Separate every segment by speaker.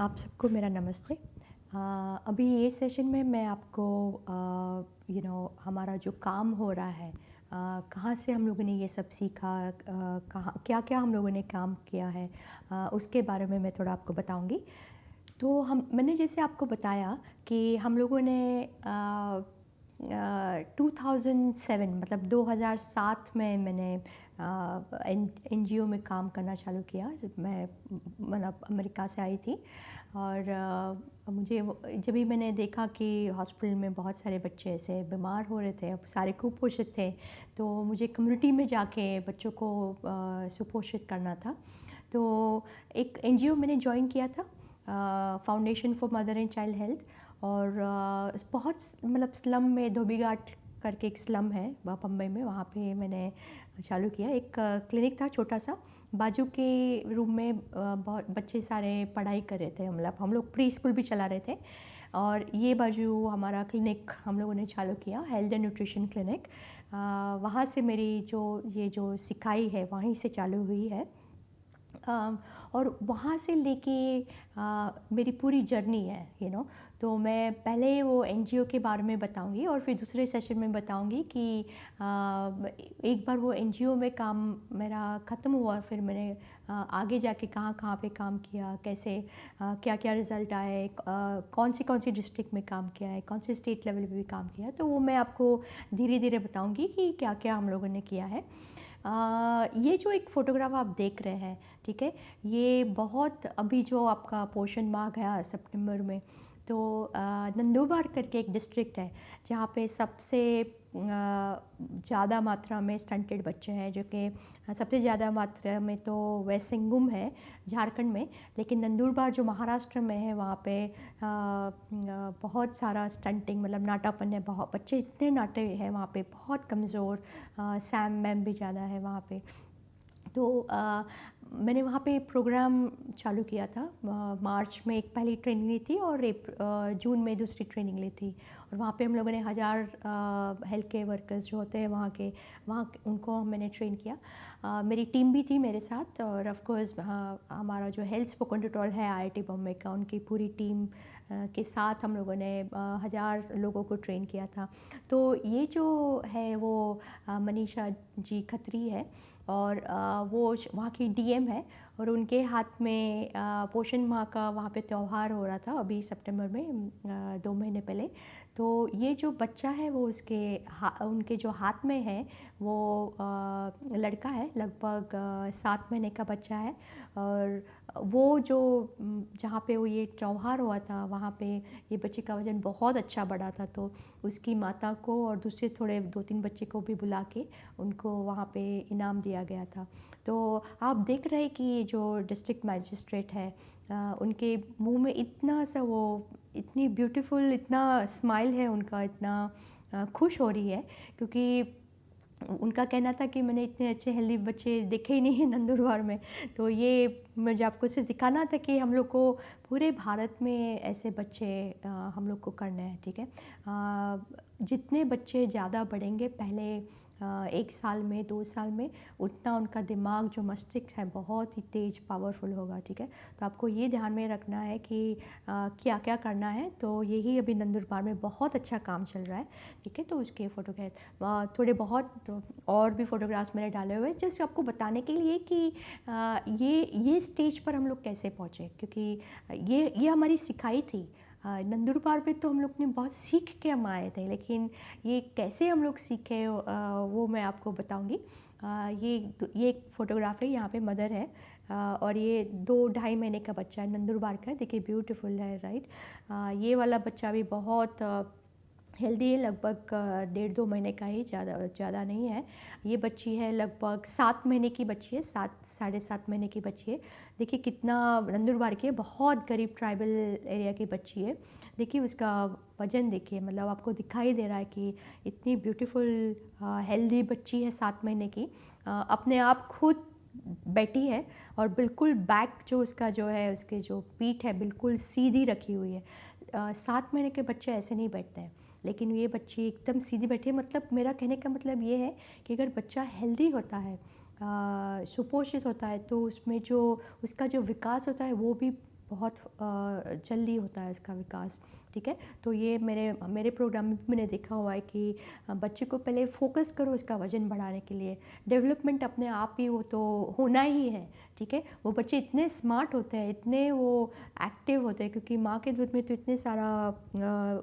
Speaker 1: आप सबको मेरा नमस्ते। अभी ये सेशन में मैं आपको हमारा जो काम हो रहा है, कहाँ से हम लोगों ने ये सब सीखा, कहाँ क्या-क्या हम लोगों ने काम किया है, उसके बारे में मैं थोड़ा आपको बताऊँगी। तो हम मैंने जैसे आपको बताया कि हम लोगों ने 2007 मतलब 2007 में मैंने एनजीओ में काम करना चालू किया जब मैं मतलब अमेरिका से आई थी। और मुझे जब भी मैंने देखा कि हॉस्पिटल में बहुत सारे बच्चे ऐसे बीमार हो रहे थे, अब सारे कुपोषित थे, तो मुझे कम्युनिटी में जाके बच्चों को सुपोषित करना था। तो एक एनजीओ मैंने ज्वाइन किया था, foundation for mother and child health. और बहुत मतलब स्लम में धोबी घाट करके एक स्लम है बम्बई में, वहाँ पे मैंने चालू किया। एक क्लिनिक था छोटा सा, बाजू के रूम में बहुत बच्चे सारे पढ़ाई कर रहे थे, मतलब हम लोग प्री स्कूल भी चला रहे थे। और ये बाजू हमारा क्लिनिक हम लोगों ने चालू किया, हेल्थ एंड न्यूट्रिशन क्लिनिक। वहाँ से मेरी जो सिखाई है वहीं से चालू हुई है। और वहाँ से लेके मेरी पूरी जर्नी है तो मैं पहले वो एनजीओ के बारे में बताऊंगी और फिर दूसरे सेशन में बताऊंगी कि एक बार वो एनजीओ में काम मेरा ख़त्म हुआ, फिर मैंने आगे जाके कहाँ कहाँ पे काम किया, कैसे क्या क्या रिज़ल्ट आए, कौन सी डिस्ट्रिक्ट में काम किया है, कौन से स्टेट लेवल पे भी काम किया है, तो वो मैं आपको धीरे धीरे बताऊंगी कि क्या क्या हम लोगों ने किया है। ये जो एक फ़ोटोग्राफ आप देख रहे हैं, ठीक है, ये बहुत अभी जो आपका पोषण माह गया सितंबर में, तो नंदुरबार करके एक डिस्ट्रिक्ट है जहाँ पे सबसे ज़्यादा मात्रा में स्टंटेड बच्चे हैं, जो कि सबसे ज़्यादा मात्रा में तो वेस्ट सिंहभूम है झारखंड में, लेकिन नंदुरबार जो महाराष्ट्र में है वहाँ पे बहुत सारा स्टंटिंग मतलब नाटापन है, बहुत बच्चे इतने नाटे हैं वहाँ पे, बहुत कमज़ोर, सैम मैम भी ज़्यादा है वहाँ पे। तो मैंने वहाँ पे प्रोग्राम चालू किया था। मार्च में एक पहली ट्रेनिंग ली थी और जून में दूसरी ट्रेनिंग ली थी। और वहाँ पे हम लोगों ने 1000 हेल्थ केयर वर्कर्स जो होते हैं वहाँ उनको मैंने ट्रेन किया। मेरी टीम भी थी मेरे साथ, और ऑफ कोर्स हमारा जो हेल्थ स्पोकन ट्यूटोरियल है आईआईटी बॉम्बे का, उनकी पूरी टीम के साथ हम लोगों ने 1000 लोगों को ट्रेन किया था। तो ये जो है वो मनीषा जी खत्री है, और वो वहाँ की डीएम है, और उनके हाथ में पोषण माह का वहाँ पे त्यौहार हो रहा था अभी सितंबर में 2 महीने पहले। तो ये जो बच्चा है वो उनके जो हाथ में है वो लड़का है, लगभग 7 महीने का बच्चा है। और वो जो जहाँ पे वो ये त्यौहार हुआ था वहाँ पे ये बच्चे का वज़न बहुत अच्छा बढ़ा था, तो उसकी माता को और दूसरे थोड़े 2-3 बच्चे को भी बुला के उनको वहाँ पे इनाम दिया गया था। तो आप देख रहे हैं कि ये जो डिस्ट्रिक्ट मजिस्ट्रेट है, उनके मुंह में इतना सा वो इतनी ब्यूटीफुल इतना स्माइल है उनका, इतना खुश हो रही है, क्योंकि उनका कहना था कि मैंने इतने अच्छे हेल्दी बच्चे देखे ही नहीं हैं नंदुरबार में। तो ये मुझे आपको सिर्फ दिखाना था कि हम लोग को पूरे भारत में ऐसे बच्चे हम लोग को करने हैं, ठीक है। जितने बच्चे ज़्यादा बढ़ेंगे पहले 1 साल में 2 साल में, उतना उनका दिमाग जो मस्तिष्क है बहुत ही तेज़ पावरफुल होगा, ठीक है। तो आपको ये ध्यान में रखना है कि क्या क्या करना है। तो यही अभी नंदुरबार में बहुत अच्छा काम चल रहा है, ठीक है। तो उसके फ़ोटो थोड़े बहुत और भी फ़ोटोग्राफ्स मैंने डाले हुए हैं, जस्ट आपको बताने के लिए कि ये स्टेज पर हम लोग कैसे पहुँचे, क्योंकि ये हमारी सिखाई थी। नंदुरबार पे तो हम लोग ने बहुत सीख के हम आए थे, लेकिन ये कैसे हम लोग सीखे वो मैं आपको बताऊंगी। ये एक फ़ोटोग्राफ है, यहाँ पे मदर है, और ये 2-2.5 महीने का बच्चा है, नंदुरबार का है, देखिए ब्यूटीफुल है, राइट। ये वाला बच्चा भी बहुत हेल्दी है, लगभग 1.5-2 महीने का ही, ज़्यादा नहीं है। ये बच्ची है लगभग 7 महीने की बच्ची है, 7-7.5 महीने की बच्ची है। देखिए कितना नंदुरबार की है, बहुत गरीब ट्राइबल एरिया की बच्ची है। देखिए उसका वजन देखिए, मतलब आपको दिखाई दे रहा है कि इतनी ब्यूटीफुल हेल्दी बच्ची है 7 महीने की, अपने आप खुद बैठी है, और बिल्कुल बैक जो उसका जो है, उसके जो पीठ है बिल्कुल सीधी रखी हुई है। 7 महीने के बच्चे ऐसे नहीं बैठते हैं, लेकिन ये बच्ची एकदम सीधी बैठी है। मतलब मेरा कहने का मतलब ये है कि अगर बच्चा हेल्दी होता है, सुपोषित होता है, तो उसमें जो उसका जो विकास होता है वो भी बहुत जल्दी होता है इसका विकास, ठीक है। तो ये मेरे प्रोग्राम में भी मैंने देखा हुआ है कि बच्चे को पहले फोकस करो इसका वज़न बढ़ाने के लिए। डेवलपमेंट अपने आप ही वो तो होना ही है, ठीक है। वो बच्चे इतने स्मार्ट होते हैं, इतने वो एक्टिव होते हैं, क्योंकि माँ के दूध में तो इतने सारा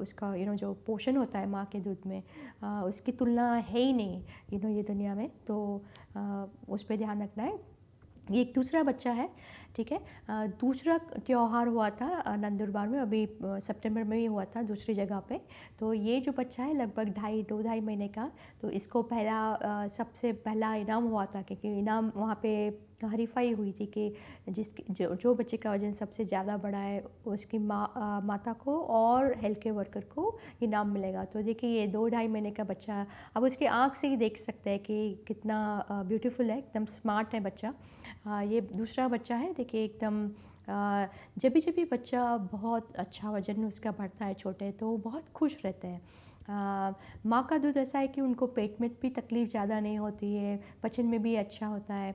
Speaker 1: उसका जो पोषण होता है माँ के दूध में, उसकी तुलना है ही नहीं ये दुनिया में। तो उस पर ध्यान रखना है। ये एक दूसरा बच्चा है, ठीक है। दूसरा त्यौहार हुआ था नंदुरबार में, अभी सितंबर में ही हुआ था दूसरी जगह पे। तो ये जो बच्चा है लगभग 2.5 महीने का, तो इसको सबसे पहला इनाम हुआ था, क्योंकि इनाम वहाँ पे हरीफाई हुई थी कि जो बच्चे का वजन सबसे ज़्यादा बड़ा है उसकी माता को और हेल्थ केयर वर्कर को इनाम मिलेगा। तो देखिए ये 2-2.5 महीने का बच्चा, अब उसकी आँख से ही देख सकते हैं कि कितना ब्यूटीफुल है, एकदम स्मार्ट है बच्चा। ये दूसरा बच्चा है, देखिए एकदम जब भी बच्चा बहुत अच्छा वजन उसका बढ़ता है छोटे, तो वो बहुत खुश रहते हैं। माँ का दूध ऐसा है कि उनको पेट में भी तकलीफ़ ज़्यादा नहीं होती है, पचन में भी अच्छा होता है।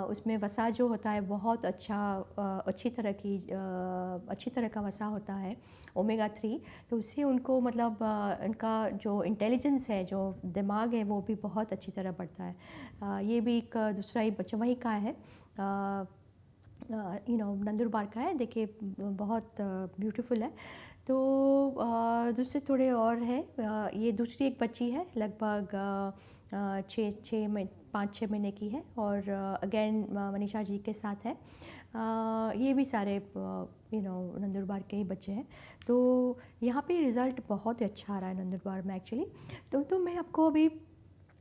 Speaker 1: उसमें वसा जो होता है बहुत अच्छी तरह का वसा होता है, ओमेगा 3। तो उससे उनको मतलब उनका जो इंटेलिजेंस है, जो दिमाग है, वो भी बहुत अच्छी तरह बढ़ता है। ये भी एक दूसरा ही बच्चा वहीं का है, नंदुरबार का है, देखिए बहुत ब्यूटीफुल है। तो दूसरे थोड़े और है, ये दूसरी एक बच्ची है, लगभग 5-6 महीने की है, और अगेन मनीषा जी के साथ है। ये भी सारे नंदुरबार के ही बच्चे हैं। तो यहाँ पे रिज़ल्ट बहुत ही अच्छा आ रहा है नंदुरबार में एक्चुअली। तो मैं आपको अभी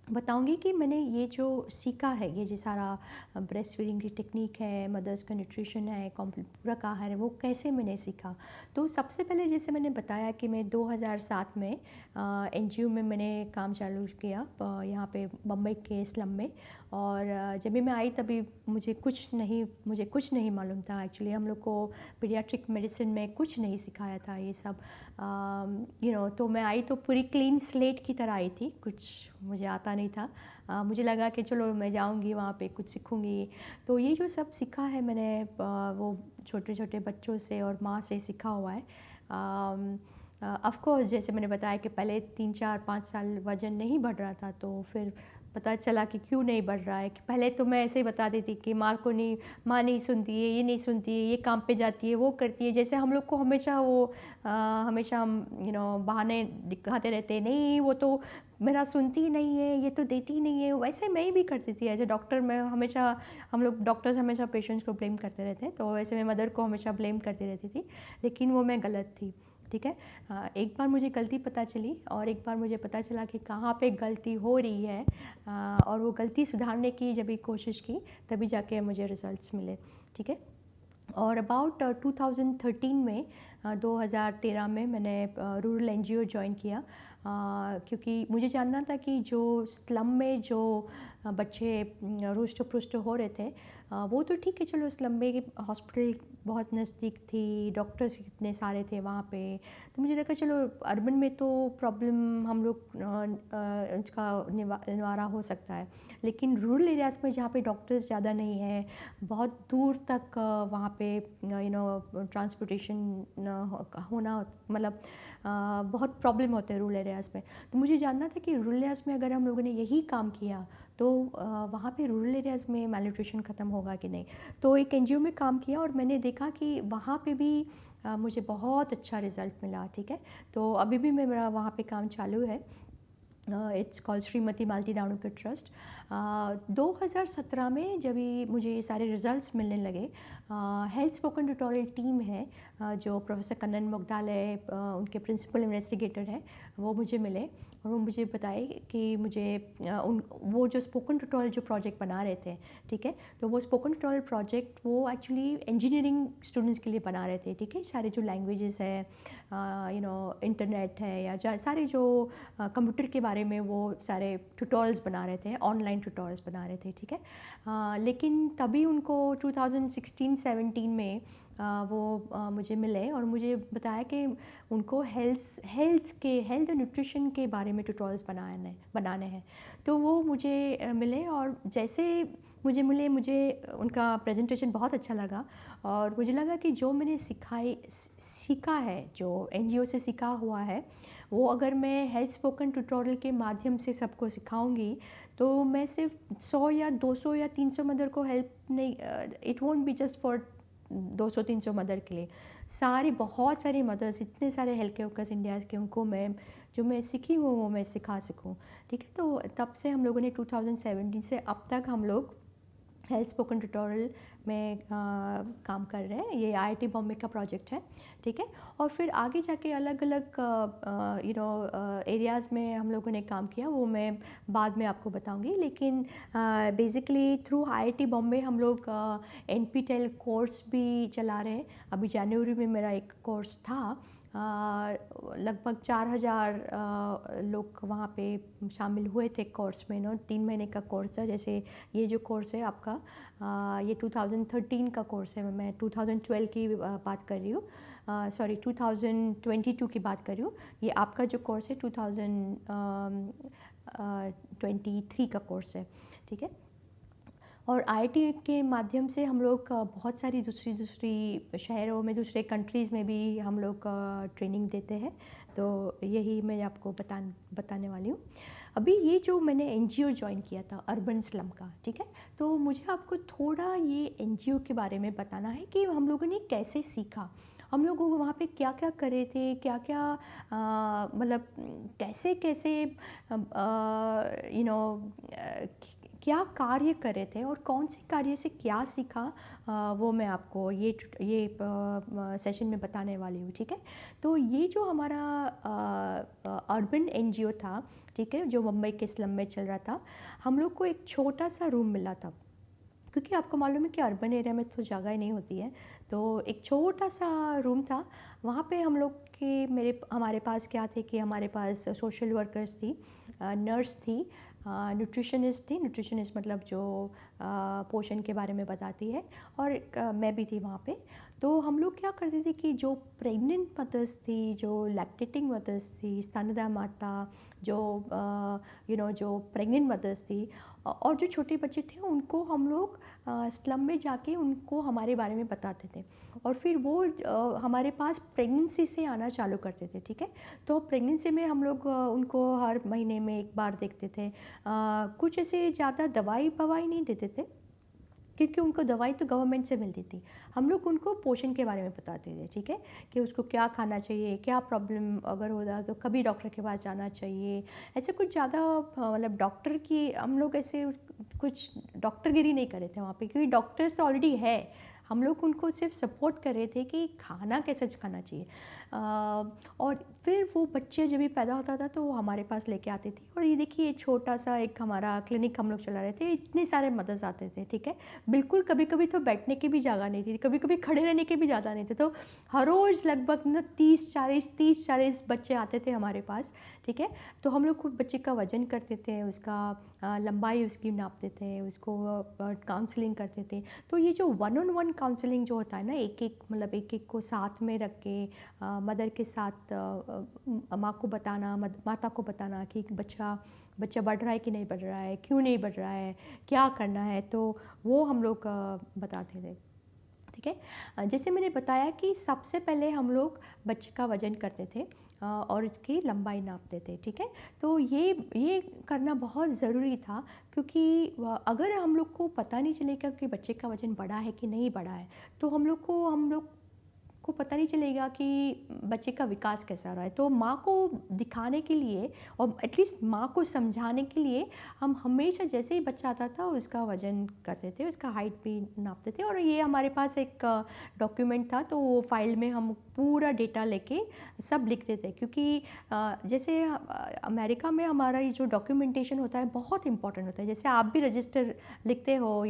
Speaker 1: बताऊंगी कि मैंने ये जो सीखा है, ये जो सारा ब्रेस्ट फीडिंग की टेक्निक है, मदर्स का न्यूट्रिशन है, पूरक आहार है, वो कैसे मैंने सीखा। तो सबसे पहले जैसे मैंने बताया कि मैं 2007 में एनजीओ में मैंने काम चालू किया, यहाँ पे बम्बई के स्लम में। और जब भी मैं आई तभी मुझे कुछ नहीं मालूम था एक्चुअली। हम लोग को पीडियाट्रिक मेडिसिन में कुछ नहीं सिखाया था ये सब। तो मैं आई तो पूरी क्लीन स्लेट की तरह आई थी, कुछ मुझे आता नहीं था। मुझे लगा कि चलो मैं जाऊंगी वहाँ पे कुछ सीखूंगी। तो ये जो सब सीखा है मैंने वो छोटे छोटे बच्चों से और माँ से सीखा हुआ है। ऑफ कोर्स जैसे मैंने बताया कि पहले 3-4-5 साल वज़न नहीं बढ़ रहा था, तो फिर पता चला कि क्यों नहीं बढ़ रहा है। कि पहले तो मैं ऐसे ही बता देती कि माँ नहीं सुनती है, ये नहीं सुनती है, ये काम पे जाती है, वो करती है। जैसे हम लोग को हमेशा हम बहाने दिखाते रहते हैं, नहीं वो तो मेरा सुनती ही नहीं है, ये तो देती ही नहीं है। वैसे मैं भी करती थी एज ए डॉक्टर। हम लोग डॉक्टर्स हमेशा पेशेंट्स को ब्लेम करते रहते हैं, तो वैसे मैं मदर को हमेशा ब्लेम करती रहती थी, लेकिन वो मैं गलत थी, ठीक है। एक बार मुझे गलती पता चली, और एक बार मुझे पता चला कि कहाँ पे गलती हो रही है, और वो गलती सुधारने की जब भी कोशिश की तभी जाके मुझे रिजल्ट्स मिले, ठीक है। और अबाउट 2013 में 2013 में मैंने रूरल एनजीओ ज्वाइन किया, क्योंकि मुझे जानना था कि जो स्लम में जो बच्चे रुष्ट पुष्ट हो रहे थे, वो तो ठीक है, चलो स्लम में हॉस्पिटल बहुत नज़दीक थी, डॉक्टर्स कितने सारे थे वहाँ पे। तो मुझे लगा चलो अर्बन में तो प्रॉब्लम हम लोग उसका निवारा हो सकता है, लेकिन रूरल एरियाज़ में जहाँ पे डॉक्टर्स ज़्यादा नहीं है, बहुत दूर तक वहाँ पे ट्रांसपोर्टेशन होना, मतलब बहुत प्रॉब्लम होते हैं रूरल एरियाज़ में। तो मुझे जानना था कि रूरल एरियाज़ में अगर हम लोगों ने यही काम किया तो वहाँ पे रूरल एरियाज़ में मैल्यूट्रिशन ख़त्म होगा कि नहीं। तो एक एनजीओ में काम किया और मैंने देखा कि वहाँ पे भी मुझे बहुत अच्छा रिज़ल्ट मिला, ठीक है। तो अभी भी मेरा वहाँ पे काम चालू है। It's called Shrimati Malti Davankar trust. 2017 में जब भी मुझे ये सारे रिजल्ट्स मिलने लगे, हेल्थ स्पोकन ट्यूटोरियल टीम है, जो प्रोफेसर कन्नन मोगडाले उनके प्रिंसिपल इन्वेस्टिगेटर हैं, वो मुझे मिले और वो मुझे बताए कि मुझे वो जो स्पोकन ट्यूटोरियल जो प्रोजेक्ट बना रहे थे, ठीक है, तो वो स्पोकन ट्यूटोरियल प्रोजेक्ट वो एक्चुअली इंजीनियरिंग स्टूडेंट्स के लिए बना रहे थे, ठीक है। सारे जो लैंग्वेजेस है, इंटरनेट है, या सारे जो कंप्यूटर के बारे में वो सारे ट्यूटोरियल्स बना रहे थे, ऑनलाइन ऑनलाइन ट्यूटोरियल्स बना रहे थे, ठीक है। लेकिन तभी उनको 2016-17 में वो मुझे मिले और मुझे बताया कि उनको हेल्थ और न्यूट्रिशन के बारे में ट्यूटोरियल्स बनाने हैं। तो वो मुझे मिले और जैसे मुझे मिले, मुझे उनका प्रेजेंटेशन बहुत अच्छा लगा और मुझे लगा कि जो मैंने सीखा है, जो एनजीओ से सीखा हुआ है, वो अगर मैं हेल्थ स्पोकन ट्यूटोरियल के माध्यम से सबको सिखाऊंगी तो मैं सिर्फ 100 या 200 या 300 मदर को हेल्प नहीं, it won't be just for 200-300 mother के लिए, बहुत सारी मदर्स, इतने सारे हेल्थ केयर वर्कर्स इंडिया के, उनको मैं जो मैं सीखी हूँ वो मैं सिखा सकूँ, ठीक है। तो तब से हम लोगों ने 2017 से अब तक हम लोग हेल्थ स्पोकन ट्यूटोरियल में काम कर रहे हैं। ये IIT बॉम्बे का प्रोजेक्ट है, ठीक है। और फिर आगे जाके अलग अलग एरियाज़ में हम लोगों ने काम किया, वो मैं बाद में आपको बताऊंगी। लेकिन बेसिकली थ्रू IIT बॉम्बे हम लोग NPTEL कोर्स भी चला रहे हैं। अभी जनवरी में मेरा एक कोर्स था, लगभग 4000 लोग वहाँ पे शामिल हुए थे कोर्स में। 3 महीने का कोर्स है। जैसे ये जो कोर्स है आपका, ये 2013 का कोर्स है, मैं 2012 की बात कर रही हूँ, सॉरी 2022 की बात कर रही हूँ। ये आपका जो कोर्स है 2023 का कोर्स है, ठीक है। और IIT के माध्यम से हम लोग बहुत सारी दूसरी शहरों में, दूसरे कंट्रीज़ में भी हम लोग ट्रेनिंग देते हैं। तो यही मैं आपको बताने वाली हूँ। अभी ये जो मैंने NGO ज्वाइन किया था अर्बन स्लम का, ठीक है, तो मुझे आपको थोड़ा ये NGO के बारे में बताना है कि हम लोगों ने कैसे सीखा, हम लोग वहाँ पे क्या क्या कर रहे थे, क्या क्या मतलब कैसे कैसे क्या कार्य कर रहे थे और कौन से कार्य से क्या सीखा, वो मैं आपको ये सेशन में बताने वाली हूँ, ठीक है। तो ये जो हमारा अर्बन NGO था, ठीक है, जो मुंबई के स्लम में चल रहा था, हम लोग को एक छोटा सा रूम मिला था, क्योंकि आपको मालूम है कि अर्बन एरिया में तो जगह ही नहीं होती है। तो एक छोटा सा रूम था, वहाँ पे हम लोग के हमारे पास क्या थे कि हमारे पास सोशल वर्कर्स थी, नर्स थी, न्यूट्रिशनिस्ट थी, न्यूट्रिशनिस्ट मतलब जो पोषण के बारे में बताती है, और मैं भी थी वहाँ पे। तो हम लोग क्या करते थे कि जो प्रेग्नेंट मदर्स थी, जो लैक्टेटिंग मदर्स थी, स्तनदा माता, जो जो प्रेग्नेंट मदर्स थी और जो छोटे बच्चे थे, उनको हम लोग स्लम में जाके उनको हमारे बारे में बताते थे और फिर वो हमारे पास प्रेगनेंसी से आना चालू करते थे, ठीक है। तो प्रेगनेंसी में हम लोग उनको हर महीने में एक बार देखते थे। कुछ ऐसे ज़्यादा दवाई नहीं देते थे, क्योंकि उनको दवाई तो गवर्नमेंट से मिलती थी। हम लोग उनको पोषण के बारे में बताते थे, ठीक है, कि उसको क्या खाना चाहिए, क्या प्रॉब्लम अगर होता तो कभी डॉक्टर के पास जाना चाहिए। ऐसे कुछ ज़्यादा मतलब डॉक्टर की हम लोग ऐसे कुछ डॉक्टरगिरी नहीं कर रहे थे वहाँ पे, क्योंकि डॉक्टर्स तो ऑलरेडी है। हम लोग उनको सिर्फ सपोर्ट कर रहे थे कि खाना कैसे खाना चाहिए। और फिर वो बच्चे जब भी पैदा होता था तो वो हमारे पास लेके आते थे। और ये देखिए छोटा सा एक हमारा क्लिनिक हम लोग चला रहे थे, इतने सारे मदर्स आते थे, ठीक है। बिल्कुल कभी कभी तो बैठने की भी जगह नहीं थी, कभी कभी खड़े रहने की भी ज़्यादा नहीं थे। तो हर रोज़ लगभग 30-40 बच्चे आते थे हमारे पास, ठीक है। तो हम लोग बच्चे का वजन करते थे, उसका लंबाई उसकी नापते थे, उसको काउंसलिंग करते थे। तो ये जो 1-on-1 काउंसलिंग जो होता है ना, एक एक को साथ में रख के मदर के साथ माँ को बताना, माता को बताना कि बच्चा बढ़ रहा है कि नहीं बढ़ रहा है, क्यों नहीं बढ़ रहा है, क्या करना है, तो वो हम लोग बताते थे, ठीक है। जैसे मैंने बताया कि सबसे पहले हम लोग बच्चे का वजन करते थे और इसकी लंबाई नापते थे, ठीक है। तो ये करना बहुत ज़रूरी था, क्योंकि अगर हम लोग को पता नहीं चलेगा कि बच्चे का वजन बढ़ा है कि नहीं बढ़ा है, तो हम लोग को पता नहीं चलेगा कि बच्चे का विकास कैसा रहा है। तो माँ को दिखाने के लिए और एटलीस्ट माँ को समझाने के लिए हम हमेशा जैसे ही बच्चा आता था उसका वज़न करते थे, उसका हाइट भी नापते थे। और ये हमारे पास एक डॉक्यूमेंट था, तो वो फाइल में हम पूरा डेटा लेके सब लिखते थे, क्योंकि जैसे अमेरिका में हमारा ये जो डॉक्यूमेंटेशन होता है बहुत इंपॉर्टेंट होता है। जैसे आप भी रजिस्टर लिखते हो,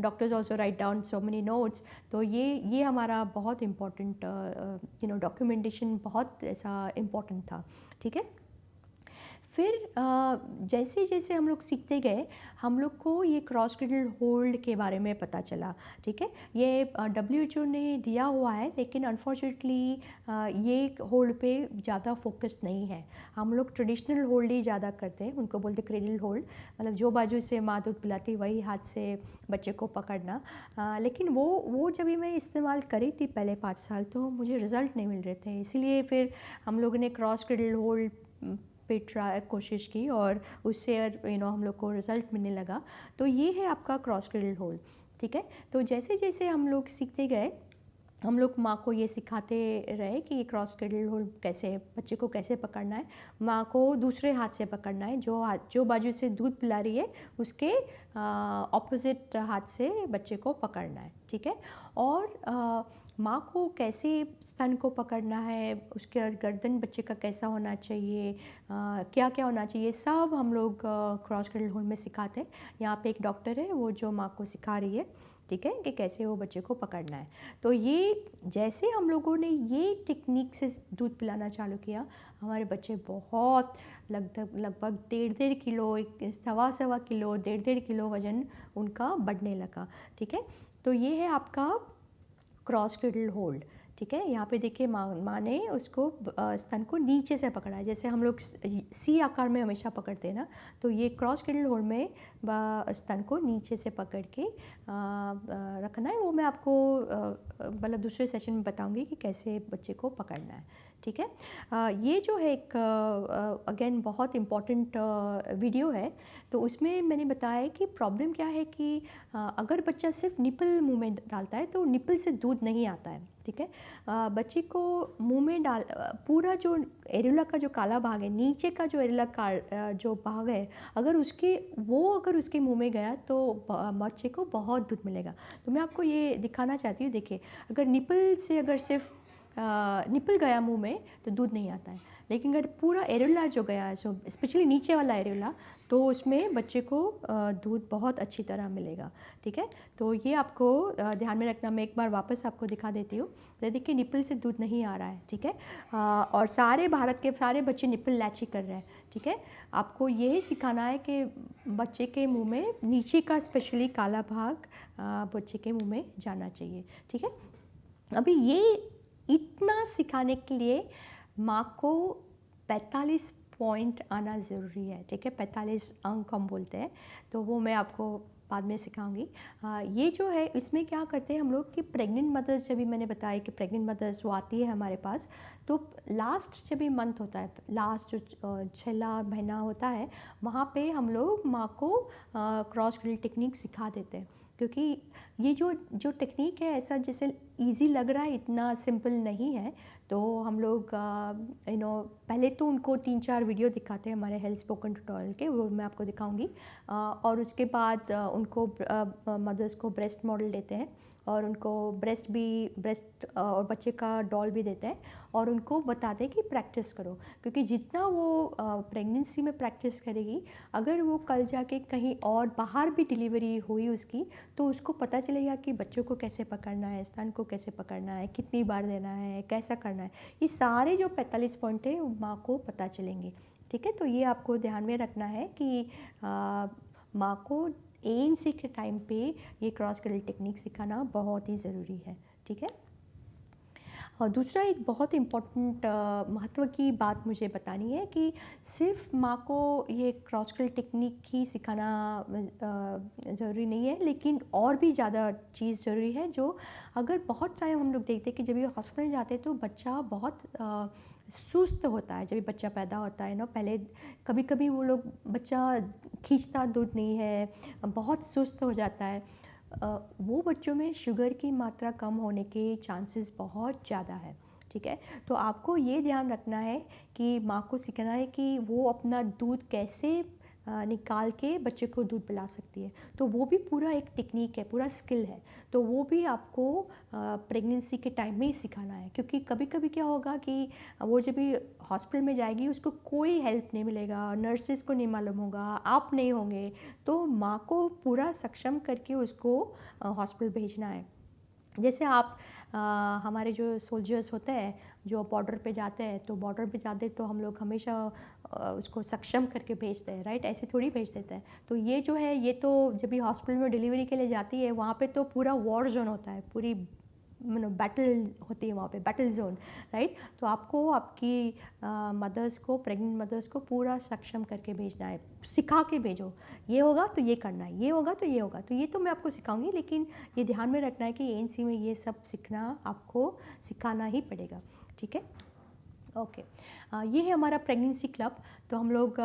Speaker 1: doctors also write down so many notes. तो ये हमारा बहुत इम्पॉर्टेंट डॉक्यूमेंटेशन बहुत ऐसा इम्पॉर्टेंट था, ठीक है। फिर जैसे जैसे हम लोग सीखते गए, हम लोग को ये क्रॉस क्रेडल होल्ड के बारे में पता चला, ठीक है। ये WHO ने दिया हुआ है, लेकिन अनफॉर्चुनेटली ये होल्ड पे ज़्यादा फोकस नहीं है। हम लोग ट्रेडिशनल होल्ड ही ज़्यादा करते हैं, उनको बोलते क्रेडल होल्ड, मतलब जो बाजू से माँ दूध पिलाती वही हाथ से बच्चे को पकड़ना। लेकिन वो जब भी मैं इस्तेमाल करी थी पहले 5 साल, तो मुझे रिज़ल्ट नहीं मिल रहे थे, इसीलिए फिर हम लोगों ने क्रॉस क्रेडल होल्ड पे ट्राई कोशिश की, और उससे हम लोग को रिज़ल्ट मिलने लगा। तो ये है आपका क्रॉस क्रेडल होल्ड, ठीक है। तो जैसे जैसे हम लोग सीखते गए, हम लोग माँ को ये सिखाते रहे कि ये क्रॉस क्रेडल होल्ड कैसे, बच्चे को कैसे पकड़ना है। माँ को दूसरे हाथ से पकड़ना है, जो बाजू से दूध पिला रही है उसके ऑपोजिट हाथ से बच्चे को पकड़ना है, ठीक है। और माँ को कैसे स्तन को पकड़ना है, उसके गर्दन बच्चे का कैसा होना चाहिए, क्या क्या होना चाहिए, सब हम लोग क्रॉस क्रेडल होल्ड में सिखाते हैं। यहाँ पे एक डॉक्टर है, वो जो माँ को सिखा रही है, ठीक है, कि कैसे वो बच्चे को पकड़ना है। तो ये जैसे हम लोगों ने ये टेक्निक से दूध पिलाना चालू किया, हमारे बच्चे बहुत लगभग 1.5 किलो, 1.25 किलो, 1.5 किलो वज़न उनका बढ़ने लगा, ठीक है। तो ये है आपका क्रॉस क्रेडल होल्ड, ठीक है। यहाँ पे देखिए माँ ने उसको स्तन को नीचे से पकड़ा है, जैसे हम लोग सी आकार में हमेशा पकड़ते हैं ना, तो ये क्रॉस क्रेडल होल्ड में स्तन को नीचे से पकड़ के रखना है। वो मैं आपको मतलब दूसरे सेशन में बताऊंगी कि कैसे बच्चे को पकड़ना है, ठीक है। ये जो है एक अगेन बहुत इम्पॉर्टेंट वीडियो है। तो उसमें मैंने बताया कि प्रॉब्लम क्या है कि अगर बच्चा सिर्फ निपल मुंह में डालता है तो निपल से दूध नहीं आता है, ठीक है। बच्चे को मुंह में पूरा जो एरेला का जो काला भाग है, नीचे का जो एरेला का जो भाग है, अगर उसके मुंह में गया तो बच्चे को बहुत दूध मिलेगा। तो मैं आपको ये दिखाना चाहती हूँ, देखिए, अगर निपल से अगर सिर्फ निपल गया मुंह में तो दूध नहीं आता है, लेकिन अगर पूरा एरेला जो गया है, जो स्पेशली नीचे वाला एरेला, तो उसमें बच्चे को दूध बहुत अच्छी तरह मिलेगा, ठीक है। तो ये आपको ध्यान में रखना। मैं एक बार वापस आपको दिखा देती हूँ। तो देखिए निपल से दूध नहीं आ रहा है, ठीक है। और भारत के सारे बच्चे निपल लैची कर रहे हैं, ठीक है। आपको यही सिखाना है कि बच्चे के मुंह में नीचे का स्पेशली काला भाग बच्चे के मुंह में जाना चाहिए, ठीक है। अभी ये इतना सिखाने के लिए माँ को 45 पॉइंट आना ज़रूरी है, ठीक है। 45 अंक हम बोलते हैं, तो वो मैं आपको बाद में सिखाऊंगी। ये जो है, इसमें क्या करते हैं हम लोग कि प्रेग्नेंट मदर्स, जब भी मैंने बताया कि प्रेग्नेंट मदर्स वो आती है हमारे पास, तो लास्ट जब भी मंथ होता है, लास्ट जो 6 महीना होता है, वहाँ पे हम लोग माँ को क्रॉस क्रेडल टेक्निक सिखा देते हैं। क्योंकि ये जो टेक्निक है, ऐसा जैसे इजी लग रहा है, इतना सिंपल नहीं है। तो हम लोग पहले तो उनको 3-4 वीडियो दिखाते हैं हमारे हेल्थ स्पोकन ट्यूटोरियल के, वो मैं आपको दिखाऊंगी। और उसके बाद उनको मदर्स को ब्रेस्ट मॉडल देते हैं, और उनको ब्रेस्ट और बच्चे का डॉल भी देते हैं, और उनको बताते हैं कि प्रैक्टिस करो, क्योंकि जितना वो प्रेगनेंसी में प्रैक्टिस करेगी, अगर वो कल जाके कहीं और बाहर भी डिलीवरी हुई उसकी, तो उसको पता चलेगा कि बच्चों को कैसे पकड़ना है, स्तन को कैसे पकड़ना है, कितनी बार देना है, कैसा करना है। ये सारे जो 45 पॉइंट है माँ को पता चलेंगे, ठीक है। तो ये आपको ध्यान में रखना है कि माँ को ANC के टाइम पे ये क्रॉस क्रेडल टेक्निक सिखाना बहुत ही ज़रूरी है, ठीक है। और दूसरा एक बहुत इम्पॉर्टेंट महत्व की बात मुझे बतानी है कि सिर्फ माँ को ये क्रॉस क्रेडल टेक्निक ही सिखाना ज़रूरी नहीं है, लेकिन और भी ज़्यादा चीज़ ज़रूरी है। जो अगर बहुत टाइम हम लोग देखते हैं कि जब ये हॉस्पिटल जाते हैं तो बच्चा बहुत सुस्त होता है। जब भी बच्चा पैदा होता है ना, पहले कभी कभी वो लोग बच्चा खींचता दूध नहीं है, बहुत सुस्त हो जाता है। वो बच्चों में शुगर की मात्रा कम होने के चांसेस बहुत ज़्यादा है, ठीक है। तो आपको ये ध्यान रखना है कि माँ को सिखाना है कि वो अपना दूध कैसे निकाल के बच्चे को दूध पिला सकती है। तो वो भी पूरा एक टेक्निक है, पूरा स्किल है। तो वो भी आपको प्रेगनेंसी के टाइम में ही सिखाना है, क्योंकि कभी कभी क्या होगा कि वो जब भी हॉस्पिटल में जाएगी उसको कोई हेल्प नहीं मिलेगा, नर्सिस को नहीं मालूम होगा, आप नहीं होंगे, तो माँ को पूरा सक्षम करके उसको हॉस्पिटल भेजना है। जैसे आप हमारे जो सोल्जर्स होते हैं जो बॉर्डर पे जाते हैं, तो बॉर्डर पे जाते तो हम लोग हमेशा उसको सक्षम करके भेजते हैं, राइट? ऐसे थोड़ी भेज देते हैं। तो ये जो है, ये तो जब भी हॉस्पिटल में डिलीवरी के लिए जाती है, वहाँ पे तो पूरा वॉर जोन होता है, पूरी बैटल होती है वहाँ पे, बैटल जोन, राइट? तो आपको आपकी मदर्स को, प्रेग्नेंट मदर्स को पूरा सक्षम करके भेजना है, सिखा के भेजो। ये होगा तो ये करना है, ये होगा तो ये होगा। तो ये तो मैं आपको सिखाऊंगी, लेकिन ये ध्यान में रखना है कि एएनसी में ये सब सीखना आपको सिखाना ही पड़ेगा, ठीक है? ओके। ये है हमारा प्रेगनेंसी क्लब। तो हम लोग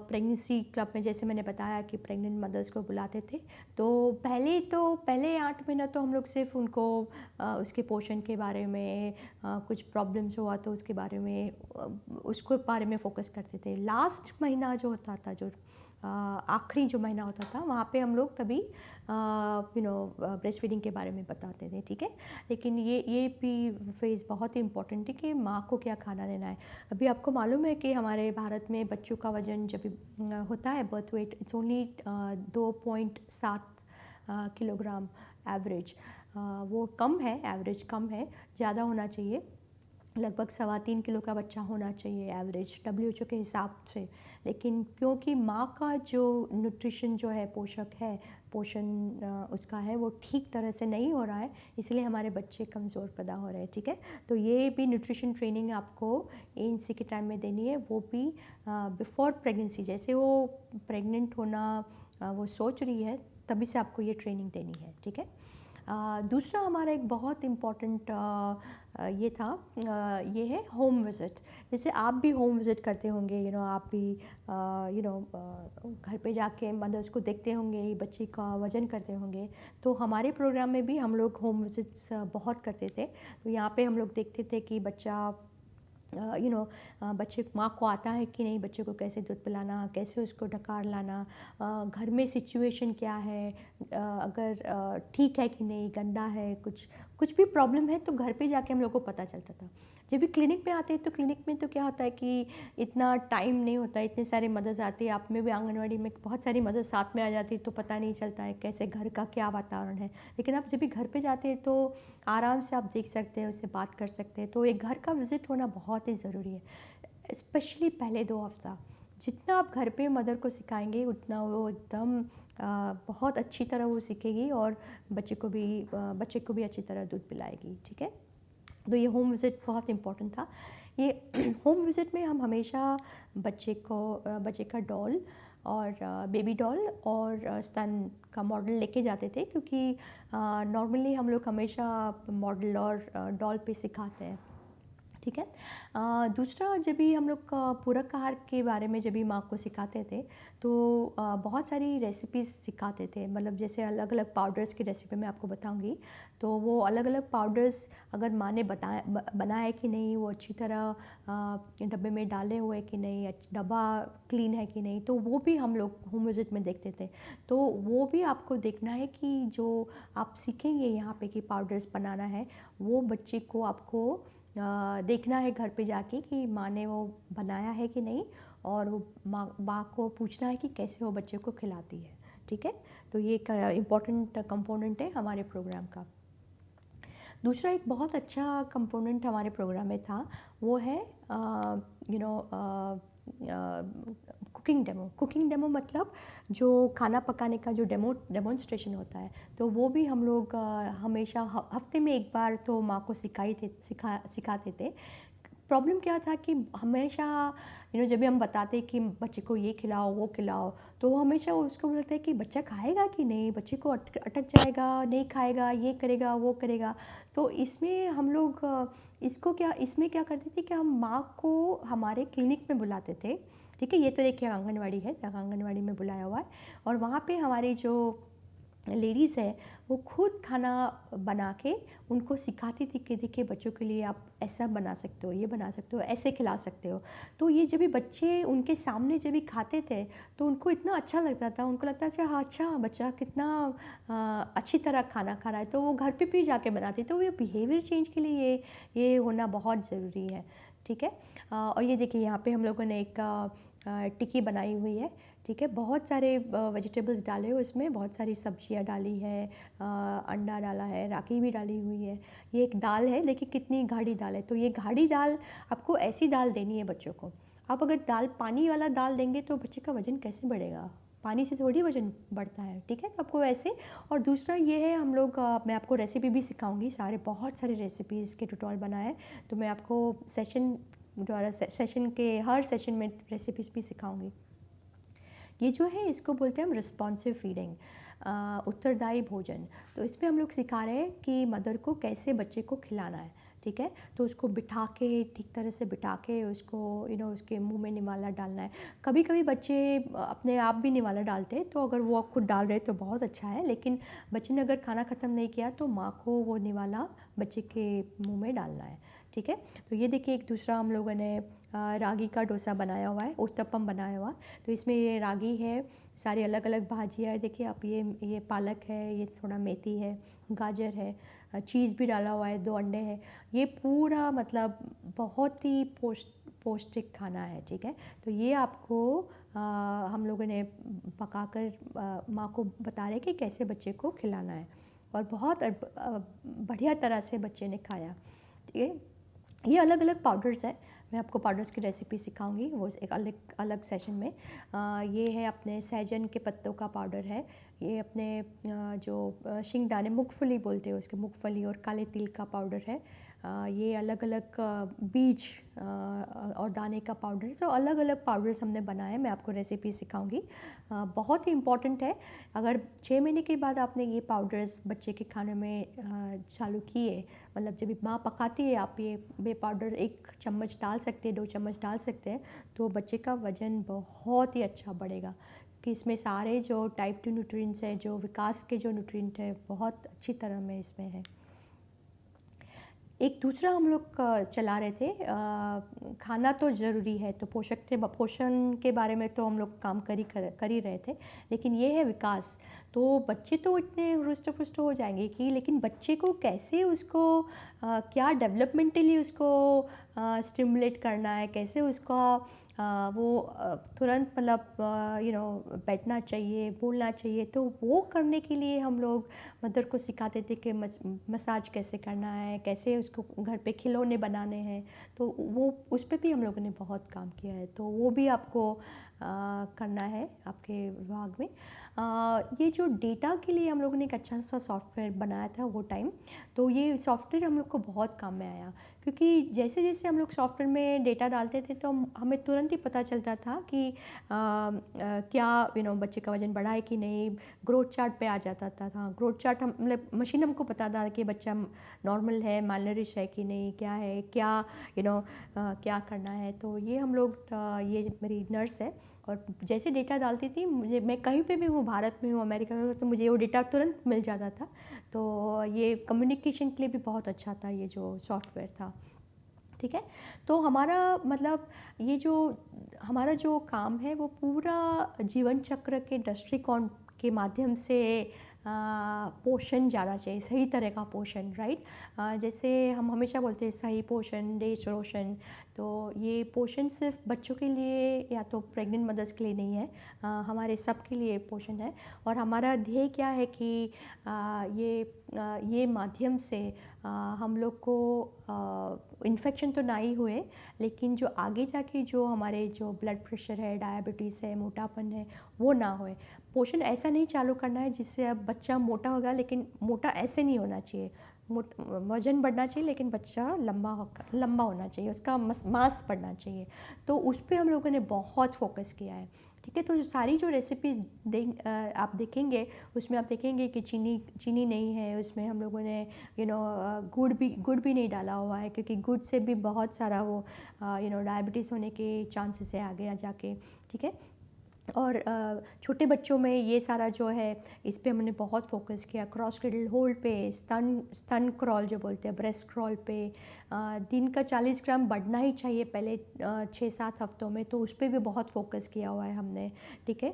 Speaker 1: प्रेगनेंसी क्लब में, जैसे मैंने बताया कि प्रेग्नेंट मदर्स को बुलाते थे। तो पहले 8 महीना तो हम लोग सिर्फ उनको उसके पोषण के बारे में, कुछ प्रॉब्लम्स हुआ तो उसके बारे में, उसको बारे में फ़ोकस करते थे। लास्ट महीना जो होता था, जो आखिरी जो महीना होता था, वहाँ पे हम लोग तभी ब्रेस्ट फीडिंग के बारे में बताते थे, ठीक है? लेकिन ये भी फेज़ बहुत ही इम्पोर्टेंट है कि माँ को क्या खाना देना है। अभी आपको मालूम है कि हमारे भारत में बच्चों का वज़न जब भी होता है, birth weight, it's only 2.7 kilogram average. वो कम है, एवरेज कम है, ज़्यादा होना चाहिए। लगभग 3.25 किलो का बच्चा होना चाहिए एवरेज WHO के हिसाब से। लेकिन क्योंकि माँ का जो न्यूट्रिशन जो है, पोषण उसका है, वो ठीक तरह से नहीं हो रहा है, इसलिए हमारे बच्चे कमज़ोर पैदा हो रहे हैं, ठीक है? तो ये भी न्यूट्रिशन ट्रेनिंग आपको एएनसी के टाइम में देनी है, वो भी बिफोर प्रेगनेंसी। जैसे वो प्रेग्नेंट होना वो सोच रही है, तभी से आपको ये ट्रेनिंग देनी है, ठीक है? दूसरा हमारा एक बहुत इम्पॉर्टेंट ये है होम विज़िट। जैसे आप भी होम विज़िट करते होंगे, आप भी घर पे जाके मदर्स को देखते होंगे, बच्चे का वज़न करते होंगे। तो हमारे प्रोग्राम में भी हम लोग होम विज़िट्स बहुत करते थे। तो यहाँ पे हम लोग देखते थे कि बच्चा बच्चे माँ को आता है कि नहीं, बच्चे को कैसे दूध पिलाना, कैसे उसको ढकार लाना, घर में सिचुएशन क्या है, अगर ठीक है कि नहीं, गंदा है, कुछ भी प्रॉब्लम है तो घर पे जाके हम लोग को पता चलता था। जब भी क्लिनिक में आते हैं तो क्लिनिक में तो क्या होता है कि इतना टाइम नहीं होता, इतने सारे मदर्स आती है, आप में भी आंगनवाड़ी में बहुत सारी मदर्स साथ में आ जाती है, तो पता नहीं चलता है कैसे घर का क्या वातावरण है। लेकिन आप जब भी घर पे जाते हैं तो आराम से आप देख सकते हैं, उससे बात कर सकते हैं। तो एक घर का विज़िट होना बहुत ही ज़रूरी है, स्पेशली पहले 2 हफ्ता। जितना आप घर पे मदर को सिखाएंगे, उतना वो एकदम बहुत अच्छी तरह वो सीखेगी, और बच्चे को भी अच्छी तरह दूध पिलाएगी, ठीक है? तो ये होम विज़िट बहुत इम्पोर्टेंट था। ये होम विज़िट में हम हमेशा बच्चे का डॉल और बेबी डॉल और स्तन का मॉडल लेके जाते थे, क्योंकि नॉर्मली हम लोग हमेशा मॉडल और डॉल पे सिखाते हैं, ठीक है? दूसरा, जब भी हम लोग पूरक आहार के बारे में जब भी माँ को सिखाते थे, तो बहुत सारी रेसिपीज़ सिखाते थे। मतलब जैसे अलग अलग पाउडर्स की रेसिपी मैं आपको बताऊंगी। तो वो अलग अलग पाउडर्स अगर माँ ने बनाए कि नहीं, वो अच्छी तरह डब्बे में डाले हुए कि नहीं, डब्बा क्लीन है कि नहीं, तो वो भी हम लोग होम विजिट में देखते थे। तो वो भी आपको देखना है कि जो आप सीखेंगे यहाँ पे कि पाउडर्स बनाना है, वो बच्चे को आपको देखना है घर पे जाके कि माँ ने वो बनाया है कि नहीं, और वो माँ को पूछना है कि कैसे वो बच्चे को खिलाती है, ठीक है? तो ये एक इम्पॉर्टेंट कंपोनेंट है हमारे प्रोग्राम का। दूसरा एक बहुत अच्छा कंपोनेंट हमारे प्रोग्राम में था, वो है कुकिंग डेमो। मतलब जो खाना पकाने का जो डेमोन्स्ट्रेशन होता है, तो वो भी हम लोग हमेशा हफ्ते में एक बार तो माँ को सिखाते थे। प्रॉब्लम क्या था कि हमेशा जब भी हम बताते कि बच्चे को ये खिलाओ, वो खिलाओ, तो वो हमेशा उसको बोलते हैं कि बच्चा खाएगा कि नहीं, बच्चे को अटक जाएगा, नहीं खाएगा, ये करेगा, वो करेगा। तो इसमें हम लोग इसमें क्या करते थे कि हम माँ को हमारे क्लिनिक में बुलाते थे, ठीक है? ये तो देखिए आंगनवाड़ी है, आंगनवाड़ी में बुलाया हुआ है, और वहाँ पे हमारी जो लेडीज़ है वो खुद खाना बना के उनको सिखाती थी कि देखिए बच्चों के लिए आप ऐसा बना सकते हो, ये बना सकते हो, ऐसे खिला सकते हो। तो ये जब भी बच्चे उनके सामने जब भी खाते थे तो उनको इतना अच्छा लगता था, उनको लगता था हाँ अच्छा बच्चा कितना अच्छी तरह खाना खा रहा है, तो वो घर पे भी जाके बनाती। तो ये बिहेवियर चेंज के लिए ये होना बहुत ज़रूरी है, ठीक है? और ये देखिए यहाँ पे हम लोगों ने एक टिक्की बनाई हुई है, ठीक है। बहुत सारे वेजिटेबल्स डाले हुए उसमें, बहुत सारी सब्जियां डाली है, अंडा डाला है, राखी भी डाली हुई है। ये एक दाल है, देखिए कितनी गाढ़ी दाल है। तो ये गाढ़ी दाल, आपको ऐसी दाल देनी है बच्चों को। आप अगर दाल पानी वाला दाल देंगे तो बच्चे का वज़न कैसे बढ़ेगा? पानी से थोड़ी वज़न बढ़ता है, ठीक है। तो आपको वैसे, और दूसरा ये है, हम लोग मैं आपको रेसिपी भी सिखाऊंगी, बहुत सारे रेसिपीज़ के ट्यूटोरियल बनाए, तो मैं आपको सेशन द्वारा सेशन के हर सेशन में रेसिपीज़ भी सिखाऊंगी। ये जो है इसको बोलते हैं हम रिस्पॉन्सिव फीडिंग, उत्तरदायी भोजन। तो इसमें हम लोग सिखा रहे हैं कि मदर को कैसे बच्चे को खिलाना है, ठीक है। तो उसको बिठा के, ठीक तरह से बिठा के उसको उसके मुंह में निवाला डालना है। कभी कभी बच्चे अपने आप भी निवाला डालते हैं, तो अगर वो खुद डाल रहे तो बहुत अच्छा है, लेकिन बच्चे ने अगर खाना ख़त्म नहीं किया तो माँ को वो निवाला बच्चे के मुंह में डालना है, ठीक है। तो ये देखिए, एक दूसरा हम लोगों ने रागी का डोसा बनाया हुआ है, उत्तपम बनाया हुआ। तो इसमें ये रागी है, सारी अलग अलग भाजियाँ है, देखिए आप, ये पालक है, ये थोड़ा मेथी है, गाजर है, चीज़ भी डाला हुआ है, 2 अंडे हैं। ये पूरा मतलब बहुत ही पौष्टिक खाना है, ठीक है। तो ये आपको हम लोगों ने पकाकर माँ को बता रहे कि कैसे बच्चे को खिलाना है, और बहुत बढ़िया तरह से बच्चे ने खाया, ठीक है। ये अलग अलग पाउडर्स है, मैं आपको पाउडर्स की रेसिपी सिखाऊंगी, वो एक अलग अलग सेशन में। ये है अपने सहजन के पत्तों का पाउडर है, ये अपने जो शिंगदाने, मूंगफली बोलते हैं उसके, मूंगफली और काले तिल का पाउडर है। ये अलग अलग बीज और दाने का पाउडर है। तो अलग अलग पाउडर्स हमने बनाए, मैं आपको रेसिपी सिखाऊंगी। बहुत ही इम्पॉर्टेंट है, अगर 6 महीने के बाद आपने ये पाउडर्स बच्चे के खाने में चालू किए, मतलब जब माँ पकाती है, आप ये पाउडर 1 चम्मच डाल सकते हैं, 2 चम्मच डाल सकते हैं, तो बच्चे का वज़न बहुत ही अच्छा बढ़ेगा, कि इसमें सारे जो टाइप 2 न्यूट्रिएंट्स हैं, जो विकास के जो न्यूट्रिएंट हैं, बहुत अच्छी तरह में इसमें है। एक दूसरा हम लोग चला रहे थे, खाना तो ज़रूरी है, तो पोषण के बारे में तो हम लोग काम कर ही रहे थे, लेकिन ये है विकास। तो बच्चे तो इतने हृष्ट पुष्ट हो जाएंगे कि, लेकिन बच्चे को कैसे उसको क्या डेवलपमेंटली उसको स्टिमुलेट करना है, कैसे उसका वो तुरंत मतलब बैठना चाहिए, बोलना चाहिए, तो वो करने के लिए हम लोग मदर को सिखाते थे कि मसाज कैसे करना है, कैसे उसको घर पे खिलौने बनाने हैं। तो वो उस पर भी हम लोगों ने बहुत काम किया है, तो वो भी आपको करना है आपके विभाग में। ये जो डेटा के लिए हम लोगों ने एक अच्छा सा सॉफ्टवेयर बनाया था वो टाइम, तो ये सॉफ्टवेयर हम लोग को बहुत काम में आया, क्योंकि जैसे जैसे हम लोग सॉफ्टवेयर में डेटा डालते थे तो हमें तुरंत ही पता चलता था कि क्या बच्चे का वज़न बढ़ा है कि नहीं। ग्रोथ चार्ट पे आ जाता था, ग्रोथ चार्ट हम मतलब मशीन हमको पता था कि बच्चा नॉर्मल है, मालनरिश है कि नहीं, क्या है, क्या क्या करना है। तो ये हम लोग ये मेरी नर्स है, और जैसे डेटा डालती थी, मैं कहीं पे भी हूँ, भारत में हूँ, अमेरिका में हूँ, तो मुझे वो डेटा तुरंत मिल जाता था। तो ये कम्युनिकेशन के लिए भी बहुत अच्छा था ये जो सॉफ्टवेयर था, ठीक है। तो हमारा मतलब ये जो हमारा जो काम है वो पूरा जीवन चक्र के दृष्टिकोण के माध्यम से पोषण जाना चाहिए, सही तरह का पोषण, राइट। जैसे हम हमेशा बोलते हैं सही पोषण देश रोशन। तो ये पोषण सिर्फ बच्चों के लिए या तो प्रेग्नेंट मदर्स के लिए नहीं है, हमारे सब के लिए पोषण है। और हमारा ध्येय क्या है कि ये माध्यम से हम लोग को इन्फेक्शन तो ना ही हुए, लेकिन जो आगे जाके जो हमारे जो ब्लड प्रेशर है, डायबिटीज़ है, मोटापन है, वो ना होए। पोषण ऐसा नहीं चालू करना है जिससे अब बच्चा मोटा होगा, लेकिन मोटा ऐसे नहीं होना चाहिए। वजन बढ़ना चाहिए, लेकिन बच्चा लंबा होना चाहिए, उसका मांस बढ़ना चाहिए। तो उस पर हम लोगों ने बहुत फोकस किया है, ठीक है। तो जो सारी जो रेसिपीज़ आप देखेंगे, उसमें आप देखेंगे कि चीनी नहीं है उसमें, हम लोगों ने गुड़ भी नहीं डाला हुआ है, क्योंकि गुड़ से भी बहुत सारा वो डायबिटीज़ होने के चांसेस है आगे जाके, ठीक है। और छोटे बच्चों में ये सारा जो है, इस पे हमने बहुत फोकस किया। क्रॉस क्रेडल होल्ड पे, स्तन क्रॉल जो बोलते हैं, ब्रेस्ट क्रॉल पे, दिन का 40 ग्राम बढ़ना ही चाहिए पहले 6-7 हफ्तों में, तो उस पर भी बहुत फोकस किया हुआ है हमने, ठीक है।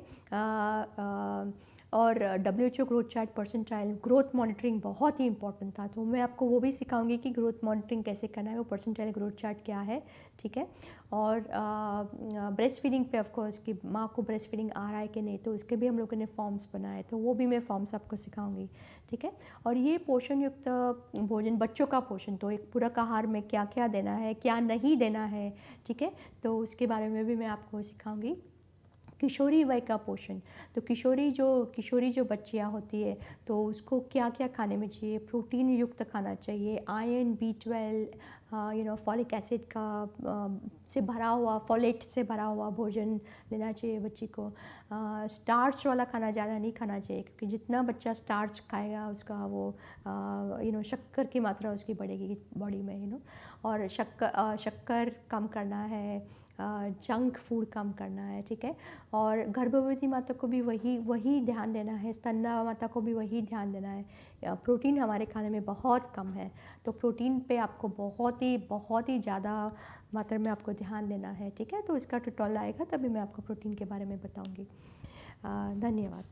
Speaker 1: और WHO growth chart percentile growth monitoring बहुत ही इंपॉर्टेंट था, तो मैं आपको वो भी सिखाऊंगी कि ग्रोथ मॉनिटरिंग कैसे करना है, वो परसेंटाइल ग्रोथ चार्ट क्या है, ठीक है। और ब्रेस्ट फीडिंग पे ऑफ कोर्स कि माँ को ब्रेस्ट फीडिंग आ रहा है कि नहीं, तो इसके भी हम लोगों ने फॉर्म्स बनाए, तो वो भी मैं फॉर्म्स आपको सिखाऊंगी, ठीक है। और ये पोषण युक्त भोजन, बच्चों का पोषण, तो एक पूरक आहार में क्या क्या देना है, क्या नहीं देना है, ठीक है, तो उसके बारे में भी मैं आपको सिखाऊंगी। किशोरी वय का पोषण, तो किशोरी जो बच्चियाँ होती है, तो उसको क्या क्या खाने में चाहिए, प्रोटीन युक्त खाना चाहिए, आयरन, B12, फॉलिक एसिड का से भरा हुआ, फॉलेट से भरा हुआ भोजन लेना चाहिए बच्ची को। स्टार्च वाला खाना ज़्यादा नहीं खाना चाहिए, क्योंकि जितना बच्चा स्टार्च खाएगा उसका वो शक्कर की मात्रा उसकी बढ़ेगी बॉडी में, और शक्कर कम करना है, जंक फूड कम करना है, ठीक है। और गर्भवती माता को भी वही ध्यान देना है, स्तनदा माता को भी वही ध्यान देना है। प्रोटीन हमारे खाने में बहुत कम है, तो प्रोटीन पे आपको बहुत ही ज़्यादा मात्रा में आपको ध्यान देना है, ठीक है। तो इसका ट्यूटोरियल आएगा तभी मैं आपको प्रोटीन के बारे में बताऊँगी। धन्यवाद।